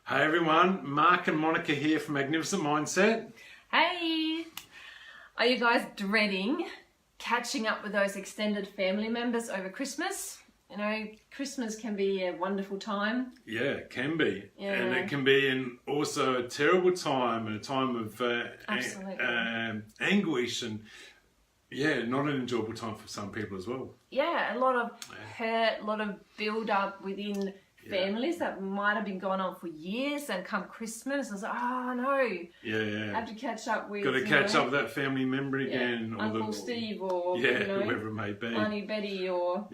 Hey everyone, Mark and Monica here from Magnificent Mindset. Hey! Are you guys dreading catching up with those extended family members over Christmas? You know, Christmas can be a wonderful time. Yeah, it can be. Yeah. And it can be also a terrible time, and a time of anguish, and not an enjoyable time for some people as well. Yeah, a lot of hurt, a lot of build up within families that might have been going on for years, and come Christmas, it's like, oh no, have to catch up with, got to catch up with that family member again, or Uncle Steve, or whoever it may be, Auntie Betty, or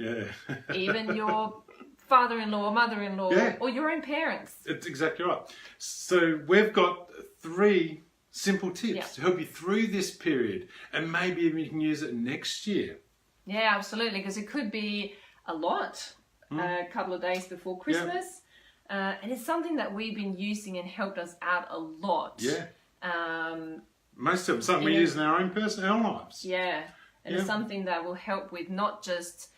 even your father-in-law, mother-in-law, or your own parents. It's exactly right. So we've got 3 simple tips to help you through this period, and maybe even you can use it next year. Yeah, absolutely, because it could be a lot. A couple of days before Christmas, and it's something that we've been using and helped us out a lot. Most of them, something we use in our own personal lives. And it's something that will help with not just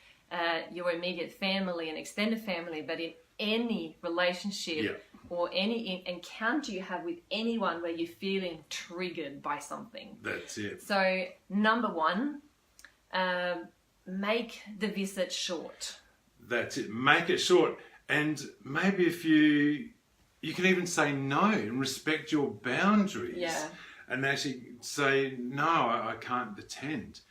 your immediate family and extended family, but in any relationship or any encounter you have with anyone where you're feeling triggered by something. That's it. So number 1, make the visit short. That's it. Make it short, and maybe if you can even say no and respect your boundaries, and actually say no, I can't attend.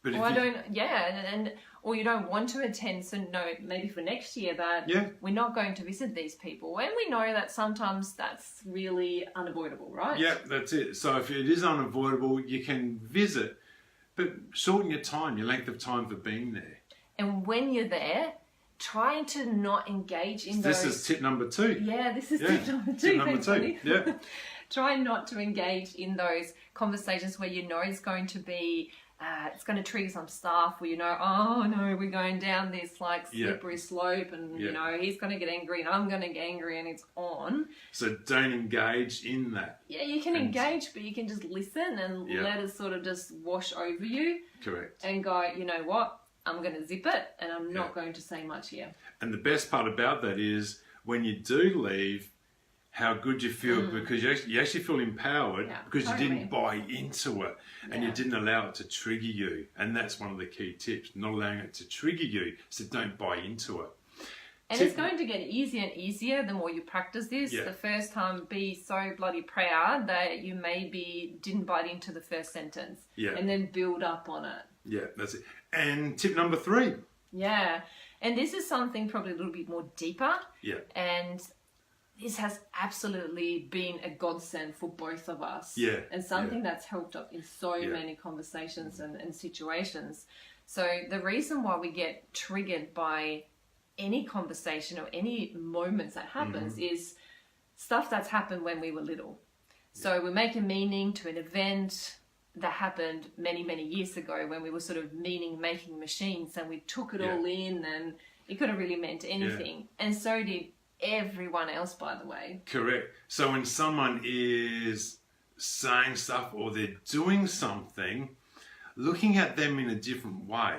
But or you don't want to attend, so no, maybe for next year that we're not going to visit these people, and we know that sometimes that's really unavoidable, right? Yeah, that's it. So if it is unavoidable, you can visit, but shorten your time, your length of time for being there. And when you're there, trying to not engage in those... This is tip number 2. Yeah, this is tip number 2. Tip number 2, yeah. Try not to engage in those conversations where you know it's going to be... it's going to trigger some stuff where you know, oh no, we're going down this like slippery slope, and you know, he's going to get angry and I'm going to get angry, and it's on. So don't engage in that. Yeah, you can engage, but you can just listen and let it sort of just wash over you. Correct. And go, you know what? I'm going to zip it, and I'm not going to say much here. And the best part about that is when you do leave, how good you feel, because you actually feel empowered because you didn't buy into it, and you didn't allow it to trigger you. And that's one of the key tips, not allowing it to trigger you, so don't buy into it. And it's going to get easier and easier the more you practice this. The first time, be so bloody proud that you maybe didn't bite into the first sentence, and then build up on it. Yeah, that's it. And tip number 3. Yeah, and this is something probably a little bit more deeper. Yeah. And this has absolutely been a godsend for both of us. Yeah. And something that's helped us in so many conversations and situations. So the reason why we get triggered by any conversation or any moments that happens is stuff that's happened when we were little. So we make a meaning to an event that happened many, many years ago when we were sort of meaning-making machines, and we took it all in, and it could have really meant anything. And so did everyone else, by the way. Correct. So when someone is saying stuff or they're doing something, looking at them in a different way.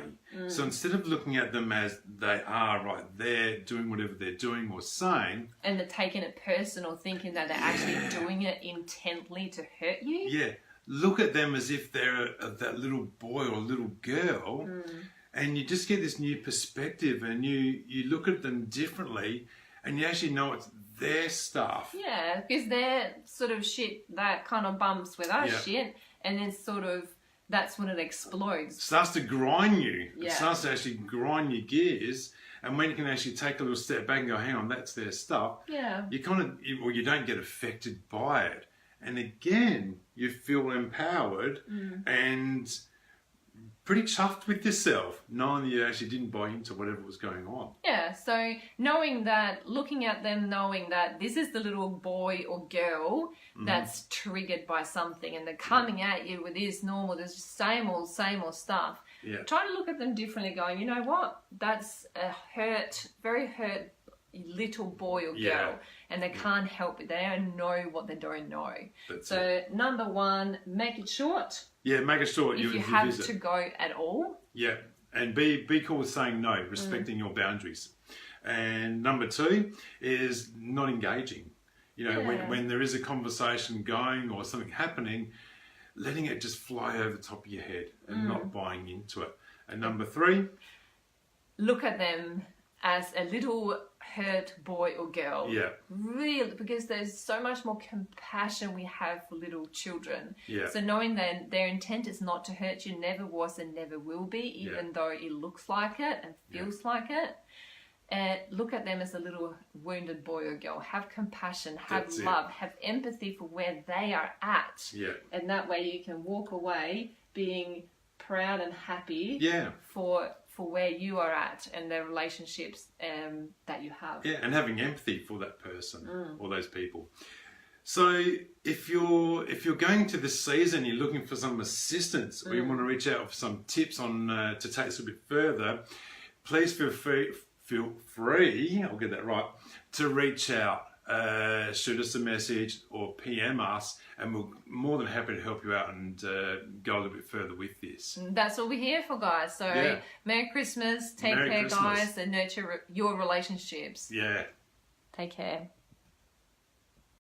So instead of looking at them as they are right there, doing whatever they're doing or saying. And they're taking it personal, thinking that they're actually doing it intently to hurt you. Yeah. Look at them as if they're that little boy or little girl, and you just get this new perspective, and you look at them differently, and you actually know it's their stuff. Yeah, because they're sort of shit that kind of bumps with our shit, and then sort of that's when it explodes. It starts to grind you. It starts to actually grind your gears. And when you can actually take a little step back and go, hang on, that's their stuff. Yeah. You you don't get affected by it. And again, you feel empowered and pretty chuffed with yourself, knowing that you actually didn't buy into whatever was going on. Yeah, so knowing that, looking at them, knowing that this is the little boy or girl that's triggered by something, and they're coming at you with this same old stuff. Yeah. Try to look at them differently, going, you know what? That's a very hurt little boy or girl, and they can't help it. They don't know what they don't know. So number 1, make it short. Yeah, make it short. If you have to go at all. Yeah, and be cool with saying no, respecting your boundaries. And number 2 is not engaging. You know, when there is a conversation going or something happening, letting it just fly over the top of your head and not buying into it. And number 3, look at them as a little hurt boy or girl. Yeah. Really, because there's so much more compassion we have for little children. Yeah. So knowing that their intent is not to hurt you, never was and never will be, even though it looks like it and feels like it. Look at them as a little wounded boy or girl. Have compassion, have love, have empathy for where they are at. Yeah. And that way you can walk away being proud and happy for where you are at and the relationships that you have. Yeah, and having empathy for that person or those people. So if you're going to this season, you're looking for some assistance, or you want to reach out for some tips on to take this a bit further, please feel free, I'll get that right, to reach out. Shoot us a message or PM us, and we're more than happy to help you out and go a little bit further with this. That's what we're here for, guys. So Merry Christmas, take care, guys, and nurture your relationships. Yeah. Take care.